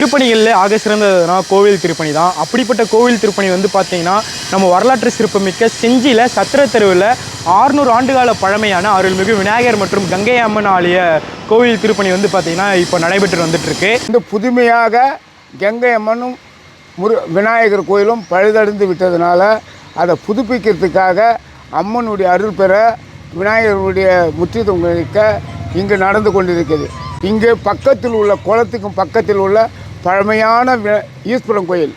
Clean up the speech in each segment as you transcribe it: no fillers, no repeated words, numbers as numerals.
திருப்பணிகளில் ஆக சிறந்ததுனா கோவில் திருப்பணி தான். அப்படிப்பட்ட கோவில் திருப்பணி வந்து பார்த்தீங்கன்னா, நம்ம வரலாற்று சிறப்புமிக்க செஞ்சியில் சத்திர தெருவில் 600 ஆண்டுகால பழமையான அருள்மிகு விநாயகர் மற்றும் கங்கை அம்மன் ஆலய கோவில் திருப்பணி வந்து பார்த்தீங்கன்னா இப்போ நடைபெற்று வந்துட்டுருக்கு. இந்த புதுமையாக கங்கை அம்மனும் விநாயகர் கோயிலும் பழுதடைந்து விட்டதுனால அதை புதுப்பிக்கிறதுக்காக அம்மனுடைய அருள் பெற விநாயகருடைய முற்றித்துவம் கிடைக்க இங்கு நடந்து கொண்டிருக்கிறது. இங்கு பக்கத்தில் உள்ள குளத்துக்கும் பக்கத்தில் உள்ள பழமையான ஈஸ்வரன் கோயில்.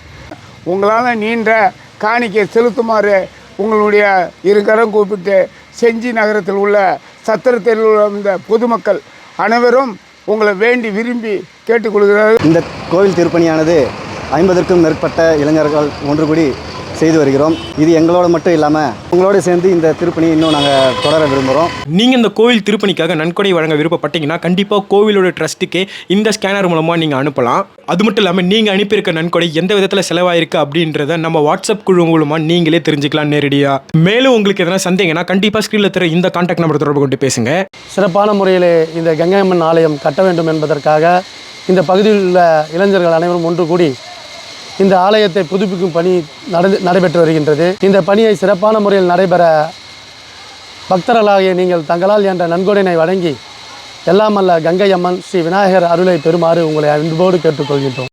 உங்களால் நீண்ட காணிக்கை செலுத்துமாறு உங்களுடைய இருகரம் கூப்பிட்டு செஞ்சி நகரத்தில் உள்ள சத்திரத்தில் உள்ள இந்த பொதுமக்கள் அனைவரும் உங்களை வேண்டி விரும்பி கேட்டுக்கொள்கிறார்கள். இந்த கோவில் திருப்பணியானது 50க்கும் மேற்பட்ட இளைஞர்கள் ஒன்று கூடி செய்து வருகிறோம். இது எங்களோட மட்டும் இல்லாமல் உங்களோடு சேர்ந்து இந்த திருப்பணி இன்னும் நாங்கள் தொடர விரும்புகிறோம். நீங்கள் இந்த கோவில் திருப்பணிக்காக நன்கொடை வழங்க விருப்பப்பட்டீங்கன்னா கண்டிப்பாக கோவிலோட ட்ரஸ்ட்டுக்கு இந்த ஸ்கேனர் மூலமாக நீங்கள் அனுப்பலாம். அது மட்டும் இல்லாமல் நீங்கள் அனுப்பியிருக்க நன்கொடை எந்த விதத்தில் செலவாயிருக்கு அப்படின்றத நம்ம வாட்ஸ்அப் குழு மூலமாக நீங்களே தெரிஞ்சுக்கலாம் நேரடியாக. மேலும் உங்களுக்கு எதனா சந்தேகம்னா கண்டிப்பாக ஸ்க்ரீனில் தர இந்த கான்டாக்ட் நம்பர் தொடர்பு கொண்டு பேசுங்க. சிறப்பான முறையில் இந்த கங்கை அம்மன் ஆலயம் கட்ட வேண்டும் என்பதற்காக இந்த பகுதியில் உள்ள இளைஞர்கள் அனைவரும் ஒன்று கூடி இந்த ஆலயத்தை புதுப்பிக்கும் பணி நடைபெற்று வருகின்றது. இந்த பணியை சிறப்பான முறையில் நடைபெற பக்தர்களாகிய நீங்கள் தங்களால் என்ற நன்கொடையினை வழங்கி எல்லாம் அல்ல கங்கை அம்மன் ஸ்ரீ விநாயகர் அருளை பெறுமாறு உங்களை அன்போடு கேட்டுக்கொள்கின்றோம்.